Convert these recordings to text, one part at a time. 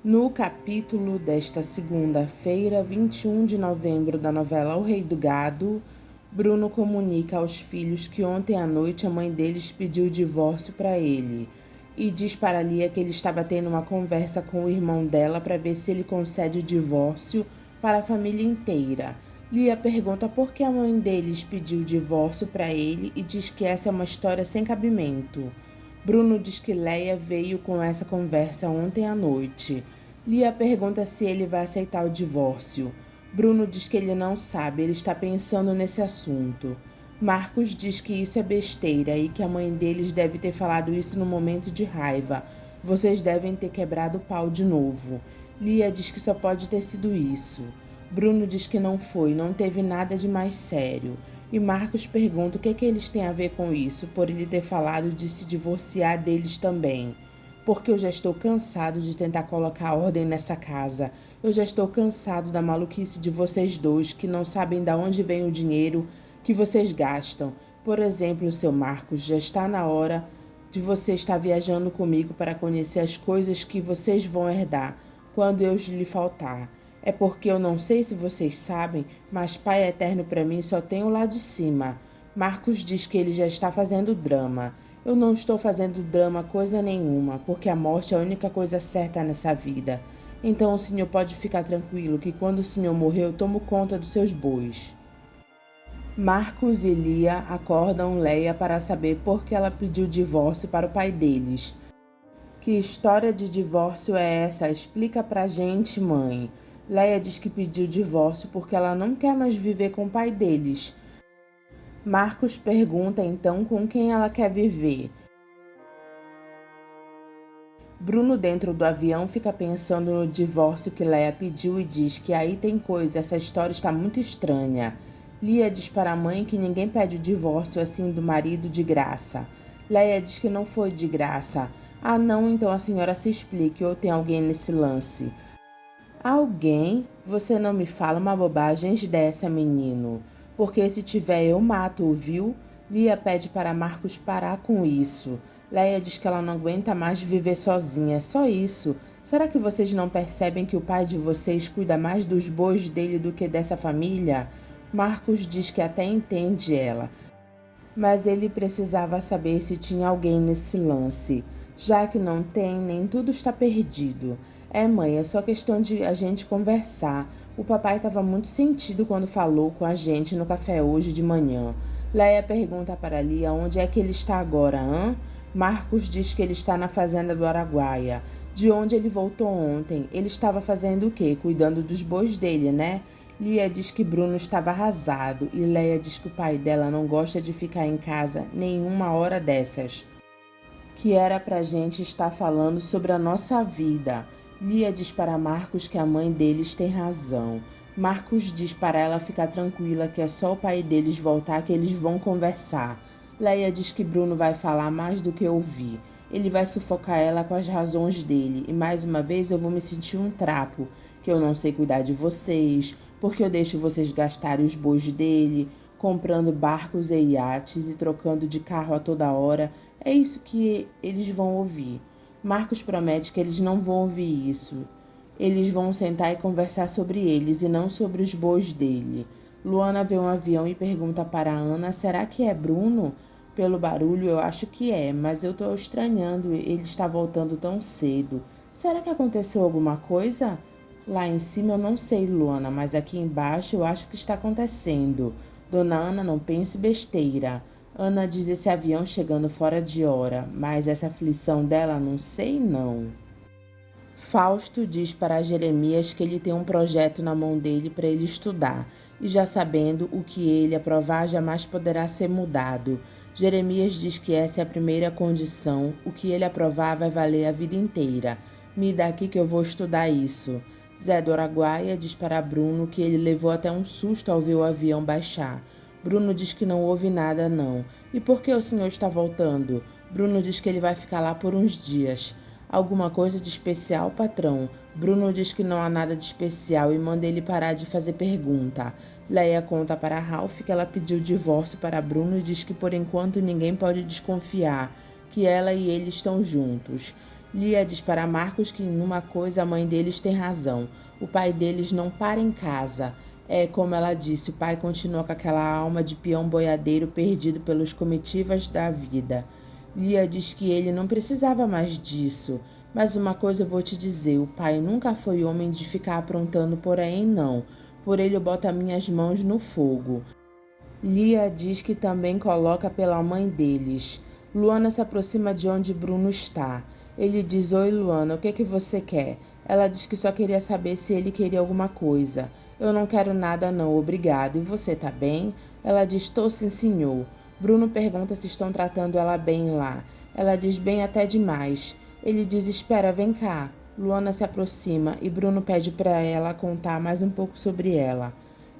No capítulo desta segunda-feira, 21 de novembro, da novela O Rei do Gado, Bruno comunica aos filhos que ontem à noite a mãe deles pediu o divórcio para ele e diz para Lia que ele estava tendo uma conversa com o irmão dela para ver se ele concede o divórcio para a família inteira. Lia pergunta por que a mãe deles pediu o divórcio para ele e diz que essa é uma história sem cabimento. Bruno diz que Leia veio com essa conversa ontem à noite. Lia pergunta se ele vai aceitar o divórcio. Bruno diz que ele não sabe, ele está pensando nesse assunto. Marcos diz que isso é besteira e que a mãe deles deve ter falado isso no momento de raiva. Vocês devem ter quebrado o pau de novo. Lia diz que só pode ter sido isso. Bruno diz que não foi, não teve nada de mais sério. E Marcos pergunta o que eles têm a ver com isso, por ele ter falado de se divorciar deles também. Porque eu já estou cansado de tentar colocar ordem nessa casa. Eu já estou cansado da maluquice de vocês dois, que não sabem de onde vem o dinheiro que vocês gastam. Por exemplo, seu Marcos, já está na hora de você estar viajando comigo para conhecer as coisas que vocês vão herdar quando eu lhe faltar. É porque eu não sei se vocês sabem, mas Pai Eterno para mim só tem o lado de cima. Marcos diz que ele já está fazendo drama. Eu não estou fazendo drama coisa nenhuma, porque a morte é a única coisa certa nessa vida. Então o senhor pode ficar tranquilo que quando o senhor morrer eu tomo conta dos seus bois. Marcos e Lia acordam Leia para saber por que ela pediu divórcio para o pai deles. Que história de divórcio é essa? Explica pra gente, mãe. Leia diz que pediu divórcio porque ela não quer mais viver com o pai deles. Marcos pergunta então com quem ela quer viver. Bruno, dentro do avião, fica pensando no divórcio que Leia pediu e diz que aí tem coisa, essa história está muito estranha. Lia diz para a mãe que ninguém pede o divórcio assim do marido de graça. Leia diz que não foi de graça. Ah, não, então a senhora se explique ou tem alguém nesse lance. Alguém? Você não me fala uma bobagem dessa, menino. Porque se tiver eu mato, viu? Lia pede para Marcos parar com isso. Leia diz que ela não aguenta mais viver sozinha, é só isso. Será que vocês não percebem que o pai de vocês cuida mais dos bois dele do que dessa família? Marcos diz que até entende ela, mas ele precisava saber se tinha alguém nesse lance. Já que não tem, nem tudo está perdido. É, mãe, é só questão de a gente conversar. O papai estava muito sentido quando falou com a gente no café hoje de manhã. Leia pergunta para Lia onde é que ele está agora, hã? Marcos diz que ele está na fazenda do Araguaia. De onde ele voltou ontem? Ele estava fazendo o quê? Cuidando dos bois dele, né? Lia diz que Bruno estava arrasado e Leia diz que o pai dela não gosta de ficar em casa nenhuma hora dessas. Que era pra gente estar falando sobre a nossa vida. Lia diz para Marcos que a mãe deles tem razão. Marcos diz para ela ficar tranquila que é só o pai deles voltar que eles vão conversar. Leia diz que Bruno vai falar mais do que ouvir. Ele vai sufocar ela com as razões dele e mais uma vez eu vou me sentir um trapo, que eu não sei cuidar de vocês, porque eu deixo vocês gastarem os bois dele, comprando barcos e iates e trocando de carro a toda hora. É isso que eles vão ouvir. Marcos promete que eles não vão ouvir isso. Eles vão sentar e conversar sobre eles e não sobre os bois dele. Luana vê um avião e pergunta para Ana: será que é Bruno? Pelo barulho eu acho que é, mas eu estou estranhando ele está voltando tão cedo. Será que aconteceu alguma coisa? Lá em cima eu não sei, Luana, mas aqui embaixo eu acho que está acontecendo. Dona Ana, não pense besteira. Ana diz esse avião chegando fora de hora, mas essa aflição dela não sei não. Fausto diz para Jeremias que ele tem um projeto na mão dele para ele estudar, e já sabendo o que ele aprovar jamais poderá ser mudado. Jeremias diz que essa é a primeira condição, o que ele aprovar vai valer a vida inteira. Me dá aqui que eu vou estudar isso. Zé do Araguaia diz para Bruno que ele levou até um susto ao ver o avião baixar. Bruno diz que não houve nada não. E por que o senhor está voltando? Bruno diz que ele vai ficar lá por uns dias. Alguma coisa de especial, patrão? Bruno diz que não há nada de especial e manda ele parar de fazer pergunta. Leia conta para Ralph que ela pediu divórcio para Bruno e diz que por enquanto ninguém pode desconfiar, que ela e ele estão juntos. Lia diz para Marcos que em uma coisa a mãe deles tem razão. O pai deles não para em casa. É, como ela disse, o pai continua com aquela alma de peão boiadeiro perdido pelas comitivas da vida. Lia diz que ele não precisava mais disso. Mas uma coisa eu vou te dizer, o pai nunca foi homem de ficar aprontando por aí não. Por ele eu boto as minhas mãos no fogo. Lia diz que também coloca pela mãe deles. Luana se aproxima de onde Bruno está. Ele diz: Oi, Luana, o que você quer? Ela diz que só queria saber se ele queria alguma coisa. Eu não quero nada não, obrigado. E você tá bem? Ela diz: Tô sim, senhor. Bruno pergunta se estão tratando ela bem lá. Ela diz: Bem até demais. Ele diz: Espera, vem cá. Luana se aproxima e Bruno pede para ela contar mais um pouco sobre ela.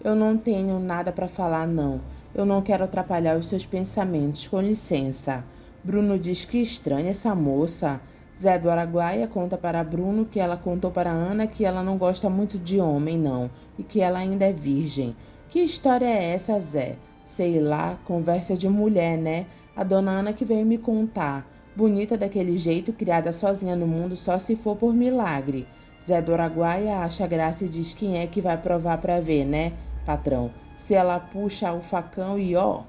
Eu não tenho nada para falar, não. Eu não quero atrapalhar os seus pensamentos, com licença. Bruno diz que estranha essa moça. Zé do Araguaia conta para Bruno que ela contou para Ana que ela não gosta muito de homem, não, e que ela ainda é virgem. Que história é essa, Zé? Sei lá, conversa de mulher, né? A dona Ana que veio me contar. Bonita daquele jeito, criada sozinha no mundo só se for por milagre. Zé do Araguaia acha graça e diz quem é que vai provar para ver, né, patrão? Se ela puxa o facão e ó...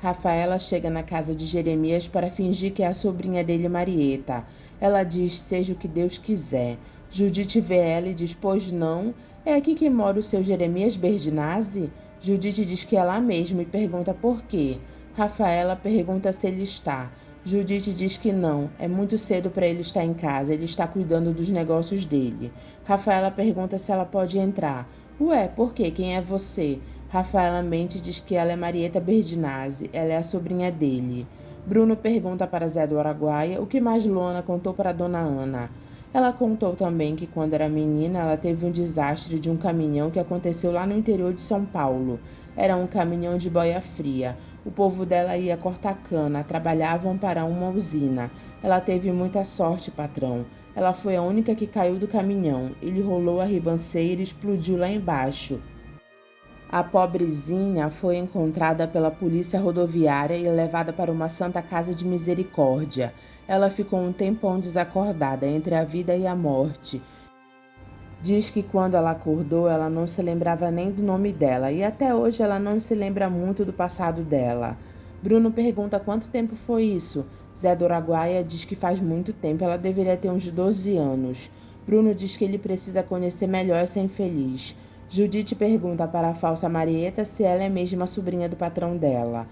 Rafaela chega na casa de Jeremias para fingir que é a sobrinha dele, Marieta. Ela diz, seja o que Deus quiser. Judite vê ela e diz, pois não, é aqui que mora o seu Jeremias Berdinazzi? Judite diz que é lá mesmo e pergunta por quê. Rafaela pergunta se ele está. Judite diz que não, é muito cedo para ele estar em casa, ele está cuidando dos negócios dele. Rafaela pergunta se ela pode entrar. Ué, por quê? Quem é você? Rafaela mente diz que ela é Marieta Berdinazzi, ela é a sobrinha dele. Bruno pergunta para Zé do Araguaia o que mais Luana contou para Dona Ana. Ela contou também que quando era menina ela teve um desastre de um caminhão que aconteceu lá no interior de São Paulo. Era um caminhão de boia fria. O povo dela ia cortar cana, trabalhavam para uma usina. Ela teve muita sorte, patrão. Ela foi a única que caiu do caminhão. Ele rolou a ribanceira e explodiu lá embaixo. A pobrezinha foi encontrada pela polícia rodoviária e levada para uma Santa Casa de Misericórdia. Ela ficou um tempão desacordada entre a vida e a morte. Diz que quando ela acordou, ela não se lembrava nem do nome dela e até hoje ela não se lembra muito do passado dela. Bruno pergunta quanto tempo foi isso. Zé do Araguaia diz que faz muito tempo, ela deveria ter uns 12 anos. Bruno diz que ele precisa conhecer melhor essa infeliz. Judite pergunta para a falsa Marieta se ela é mesmo a sobrinha do patrão dela.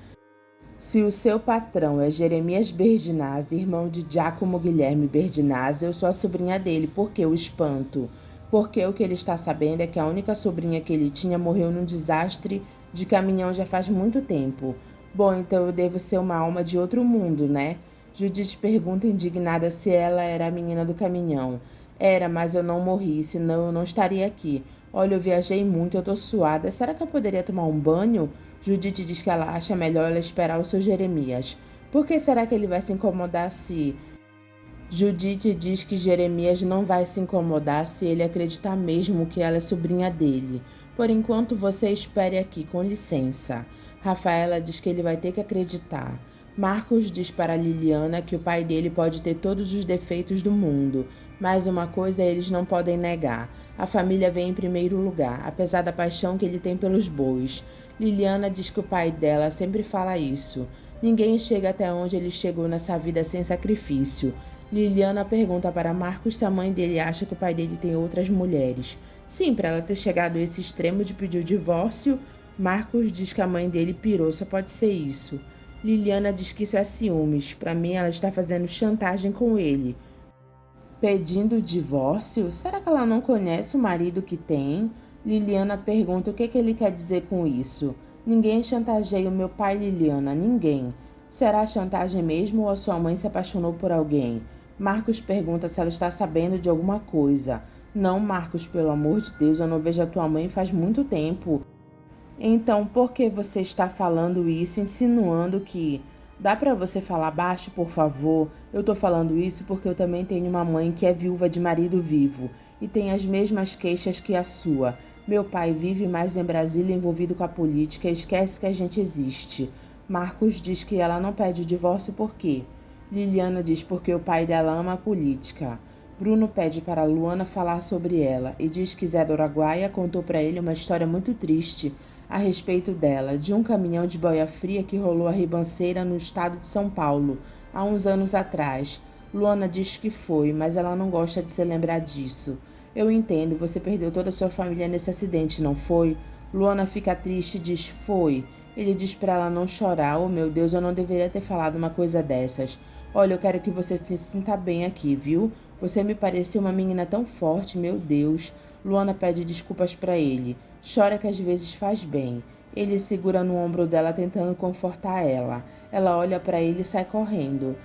Se o seu patrão é Jeremias Berdinazzi, irmão de Giacomo Guilherme Berdinazzi, eu sou a sobrinha dele, por que o espanto? Porque o que ele está sabendo é que a única sobrinha que ele tinha morreu num desastre de caminhão já faz muito tempo. Bom, então eu devo ser uma alma de outro mundo, né? Judite pergunta indignada se ela era a menina do caminhão. Era, mas eu não morri, senão eu não estaria aqui. Olha, eu viajei muito, eu tô suada. Será que eu poderia tomar um banho? Judite diz que ela acha melhor ela esperar o seu Jeremias. Por que será que ele vai se incomodar se... Judite diz que Jeremias não vai se incomodar se ele acreditar mesmo que ela é sobrinha dele. Por enquanto você espere aqui, com licença. Rafaela diz que ele vai ter que acreditar. Marcos diz para Liliana que o pai dele pode ter todos os defeitos do mundo, mas uma coisa eles não podem negar. A família vem em primeiro lugar, apesar da paixão que ele tem pelos bois. Liliana diz que o pai dela sempre fala isso. Ninguém chega até onde ele chegou nessa vida sem sacrifício. Liliana pergunta para Marcos se a mãe dele acha que o pai dele tem outras mulheres. Sim, para ela ter chegado a esse extremo de pedir o divórcio, Marcos diz que a mãe dele pirou, só pode ser isso. Liliana diz que isso é ciúmes. Para mim, ela está fazendo chantagem com ele. Pedindo o divórcio? Será que ela não conhece o marido que tem? Liliana pergunta o que ele quer dizer com isso. Ninguém chantageia o meu pai, Liliana, ninguém. Será chantagem mesmo ou a sua mãe se apaixonou por alguém? Marcos pergunta se ela está sabendo de alguma coisa. Não, Marcos, pelo amor de Deus, eu não vejo a tua mãe faz muito tempo. Então, por que você está falando isso, insinuando que... Dá para você falar baixo, por favor? Eu tô falando isso porque eu também tenho uma mãe que é viúva de marido vivo e tem as mesmas queixas que a sua. Meu pai vive mais em Brasília envolvido com a política e esquece que a gente existe. Marcos diz que ela não pede o divórcio por quê? Liliana diz porque o pai dela ama a política. Bruno pede para Luana falar sobre ela e diz que Zé do Araguaia contou para ele uma história muito triste a respeito dela, de um caminhão de boia fria que rolou a ribanceira no estado de São Paulo, há uns anos atrás. Luana diz que foi, mas ela não gosta de se lembrar disso. Eu entendo, você perdeu toda a sua família nesse acidente, não foi? Luana fica triste e diz, foi. Ele diz para ela não chorar. Oh, meu Deus, eu não deveria ter falado uma coisa dessas. Olha, eu quero que você se sinta bem aqui, viu? Você me parecia uma menina tão forte, meu Deus. Luana pede desculpas para ele. Chora que às vezes faz bem. Ele segura no ombro dela tentando confortar ela. Ela olha para ele e sai correndo.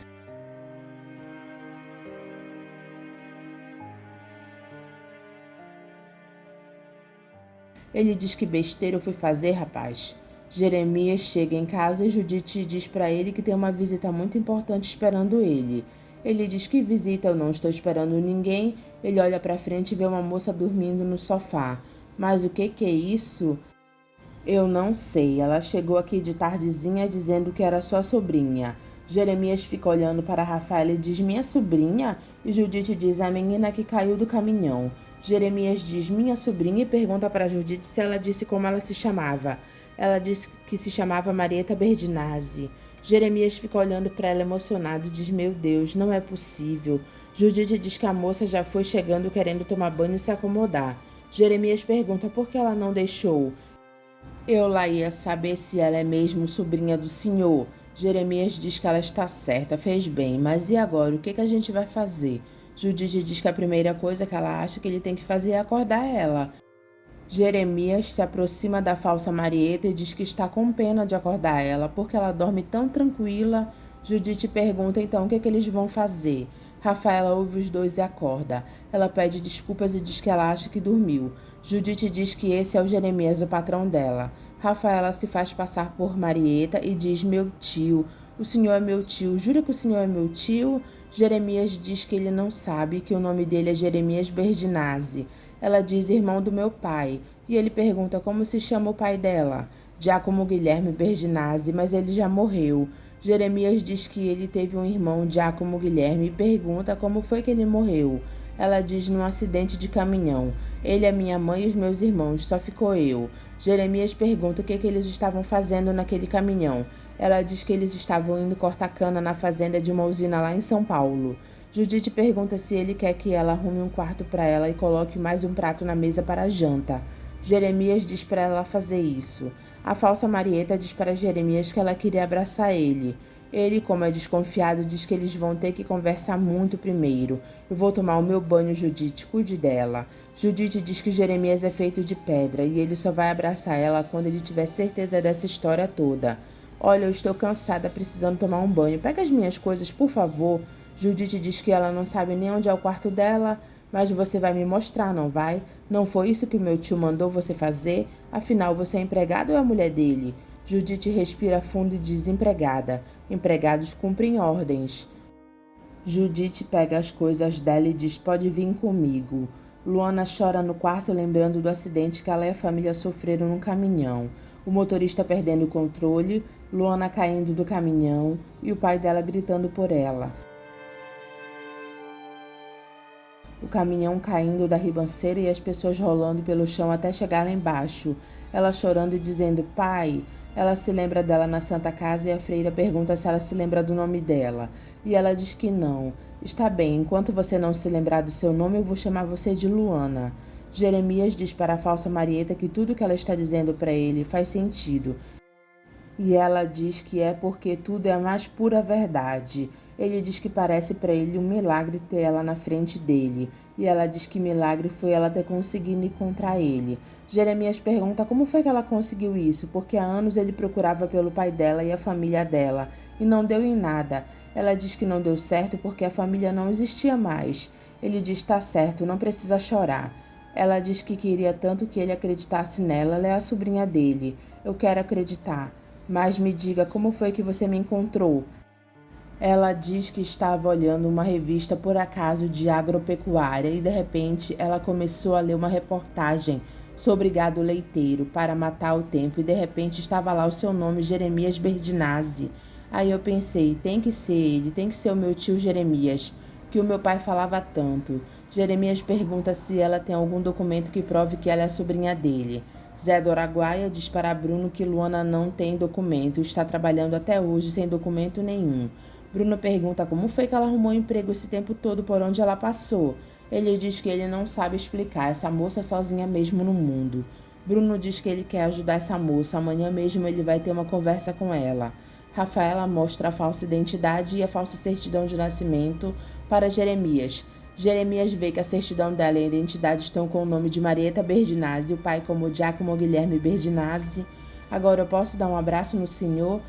Ele diz que besteira eu fui fazer, rapaz. Jeremias chega em casa e Judite diz para ele que tem uma visita muito importante esperando ele. Ele diz que visita, eu não estou esperando ninguém. Ele olha para frente e vê uma moça dormindo no sofá. Mas o que é isso? Eu não sei. Ela chegou aqui de tardezinha dizendo que era sua sobrinha. Jeremias fica olhando para Rafaela e diz minha sobrinha? E Judite diz a menina que caiu do caminhão. Jeremias diz minha sobrinha e pergunta para Judite se ela disse como ela se chamava. Ela disse que se chamava Marieta Berdinazzi. Jeremias fica olhando para ela emocionado e diz meu Deus, não é possível. Judite diz que a moça já foi chegando querendo tomar banho e se acomodar. Jeremias pergunta por que ela não deixou. Eu lá ia saber se ela é mesmo sobrinha do senhor. Jeremias diz que ela está certa, fez bem, mas e agora? O que a gente vai fazer? Judite diz que a primeira coisa que ela acha que ele tem que fazer é acordar ela. Jeremias se aproxima da falsa Marieta e diz que está com pena de acordar ela, porque ela dorme tão tranquila. Judite pergunta então o que eles vão fazer. Rafaela ouve os dois e acorda. Ela pede desculpas e diz que ela acha que dormiu. Judite diz que esse é o Jeremias, o patrão dela. Rafaela se faz passar por Marieta e diz, meu tio, o senhor é meu tio, jura que o senhor é meu tio? Jeremias diz que ele não sabe, que o nome dele é Jeremias Berdinazzi. Ela diz irmão do meu pai, e ele pergunta como se chama o pai dela. Giacomo Guilherme Berdinazzi, mas ele já morreu. Jeremias diz que ele teve um irmão, Giacomo Guilherme, e pergunta como foi que ele morreu. Ela diz num acidente de caminhão. Ele, a minha mãe e os meus irmãos, só ficou eu. Jeremias pergunta o que eles estavam fazendo naquele caminhão. Ela diz que eles estavam indo cortar cana na fazenda de uma usina lá em São Paulo. Judite pergunta se ele quer que ela arrume um quarto para ela e coloque mais um prato na mesa para a janta. Jeremias diz para ela fazer isso. A falsa Marieta diz para Jeremias que ela queria abraçar ele. Ele, como é desconfiado, diz que eles vão ter que conversar muito primeiro. Eu vou tomar o meu banho, Judite, cuide dela. Judite diz que Jeremias é feito de pedra e ele só vai abraçar ela quando ele tiver certeza dessa história toda. Olha, eu estou cansada, precisando tomar um banho. Pega as minhas coisas, por favor. Judite diz que ela não sabe nem onde é o quarto dela, mas você vai me mostrar, não vai? Não foi isso que o meu tio mandou você fazer? Afinal, você é empregada ou é a mulher dele? Judite respira fundo e diz empregada. Empregados cumprem ordens. Judite pega as coisas dela e diz pode vir comigo. Luana chora no quarto lembrando do acidente que ela e a família sofreram no caminhão. O motorista perdendo o controle, Luana caindo do caminhão e o pai dela gritando por ela. O caminhão caindo da ribanceira e as pessoas rolando pelo chão até chegar lá embaixo. Ela chorando e dizendo, pai. Ela se lembra dela na Santa Casa e a freira pergunta se ela se lembra do nome dela. E ela diz que não. Está bem, enquanto você não se lembrar do seu nome, eu vou chamar você de Luana. Jeremias diz para a falsa Marieta que tudo que ela está dizendo para ele faz sentido. E ela diz que é porque tudo é a mais pura verdade. Ele diz que parece para ele um milagre ter ela na frente dele. E ela diz que milagre foi ela ter conseguido encontrar ele. Jeremias pergunta como foi que ela conseguiu isso, porque há anos ele procurava pelo pai dela e a família dela, e não deu em nada. Ela diz que não deu certo porque a família não existia mais. Ele diz, tá certo, não precisa chorar. Ela diz que queria tanto que ele acreditasse nela, ela é a sobrinha dele. Eu quero acreditar. Mas me diga, como foi que você me encontrou? Ela diz que estava olhando uma revista por acaso de agropecuária e de repente ela começou a ler uma reportagem sobre gado leiteiro para matar o tempo e de repente estava lá o seu nome, Jeremias Berdinazzi. Aí eu pensei, tem que ser ele, tem que ser o meu tio Jeremias, que o meu pai falava tanto. Jeremias pergunta se ela tem algum documento que prove que ela é a sobrinha dele. Zé do Araguaia diz para Bruno que Luana não tem documento e está trabalhando até hoje sem documento nenhum. Bruno pergunta como foi que ela arrumou emprego esse tempo todo por onde ela passou. Ele diz que ele não sabe explicar, essa moça é sozinha mesmo no mundo. Bruno diz que ele quer ajudar essa moça, amanhã mesmo ele vai ter uma conversa com ela. Rafaela mostra a falsa identidade e a falsa certidão de nascimento para Jeremias. Jeremias vê que a certidão dela e a identidade estão com o nome de Marieta Berdinazzi, o pai como Giacomo Guilherme Berdinazzi. Agora eu posso dar um abraço no senhor?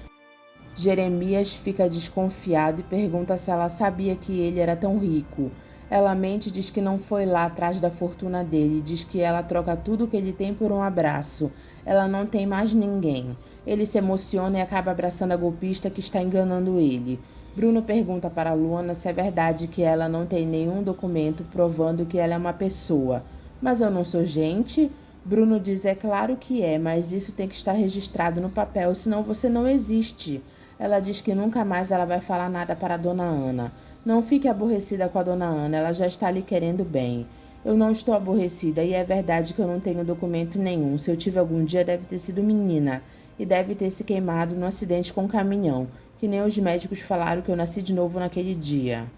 Jeremias fica desconfiado e pergunta se ela sabia que ele era tão rico. Ela mente e diz que não foi lá atrás da fortuna dele, diz que ela troca tudo que ele tem por um abraço. Ela não tem mais ninguém. Ele se emociona e acaba abraçando a golpista que está enganando ele. Bruno pergunta para Luana se é verdade que ela não tem nenhum documento provando que ela é uma pessoa. Mas eu não sou gente? Bruno diz, é claro que é, mas isso tem que estar registrado no papel, senão você não existe. Ela diz que nunca mais ela vai falar nada para a dona Ana. Não fique aborrecida com a dona Ana, ela já está lhe querendo bem. Eu não estou aborrecida e é verdade que eu não tenho documento nenhum. Se eu tive algum dia, deve ter sido menina e deve ter se queimado no acidente com um caminhão, que nem os médicos falaram que eu nasci de novo naquele dia.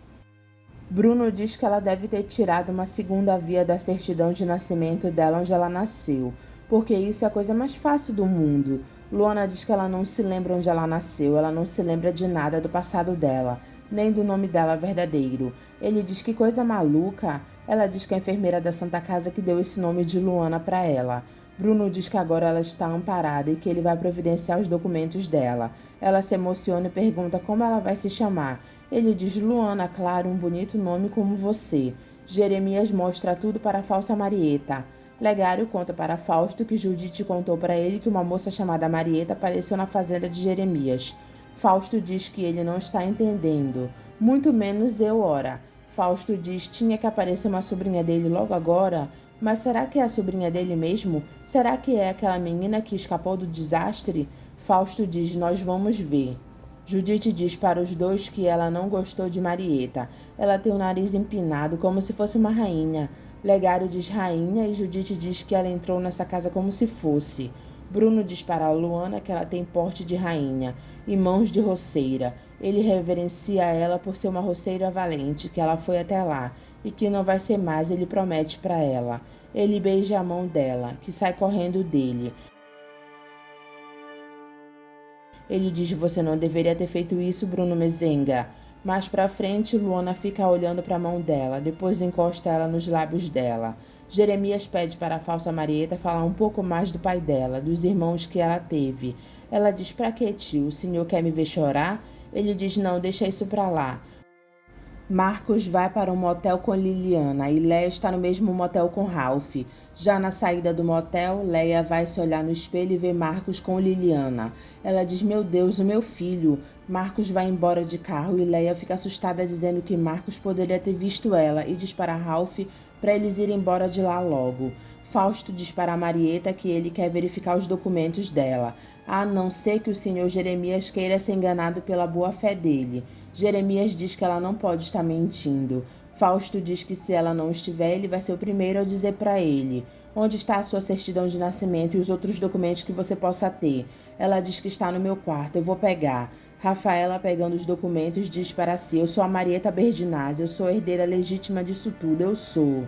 Bruno diz que ela deve ter tirado uma segunda via da certidão de nascimento dela onde ela nasceu, porque isso é a coisa mais fácil do mundo. Luana diz que ela não se lembra onde ela nasceu, ela não se lembra de nada do passado dela, nem do nome dela verdadeiro. Ele diz que coisa maluca. Ela diz que é a enfermeira da Santa Casa que deu esse nome de Luana para ela. Bruno diz que agora ela está amparada e que ele vai providenciar os documentos dela. Ela se emociona e pergunta como ela vai se chamar. Ele diz, Luana, claro, um bonito nome como você. Jeremias mostra tudo para a falsa Marieta. Legário conta para Fausto que Judite contou para ele que uma moça chamada Marieta apareceu na fazenda de Jeremias. Fausto diz que ele não está entendendo. Muito menos eu, ora. Fausto diz tinha que aparecer uma sobrinha dele logo agora. Mas será que é a sobrinha dele mesmo? Será que é aquela menina que escapou do desastre? Fausto diz, nós vamos ver. Judite diz para os dois que ela não gostou de Marieta. Ela tem o nariz empinado, como se fosse uma rainha. Legário diz rainha e Judite diz que ela entrou nessa casa como se fosse. Bruno diz para Luana que ela tem porte de rainha e mãos de roceira. Ele reverencia ela por ser uma roceira valente, que ela foi até lá e que não vai ser mais, ele promete para ela. Ele beija a mão dela, que sai correndo dele. Ele diz, você não deveria ter feito isso, Bruno Mezenga. Mais pra frente, Luana fica olhando para a mão dela, depois encosta ela nos lábios dela. Jeremias pede para a falsa Marieta falar um pouco mais do pai dela, dos irmãos que ela teve. Ela diz, pra que, tio? O senhor quer me ver chorar? Ele diz, não, deixa isso pra lá. Marcos vai para um motel com Liliana e Leia está no mesmo motel com Ralph. Já na saída do motel, Leia vai se olhar no espelho e vê Marcos com Liliana. Ela diz, meu Deus, o meu filho. Marcos vai embora de carro e Leia fica assustada dizendo que Marcos poderia ter visto ela e diz para Ralph para eles irem embora de lá logo. Fausto diz para Marieta que ele quer verificar os documentos dela, a não ser que o senhor Jeremias queira ser enganado pela boa-fé dele. Jeremias diz que ela não pode estar mentindo. Fausto diz que se ela não estiver, ele vai ser o primeiro a dizer para ele. Onde está a sua certidão de nascimento e os outros documentos que você possa ter? Ela diz que está no meu quarto, eu vou pegar. Rafaela, pegando os documentos, diz para si, eu sou a Marieta Berdinazzi, eu sou a herdeira legítima disso tudo, eu sou.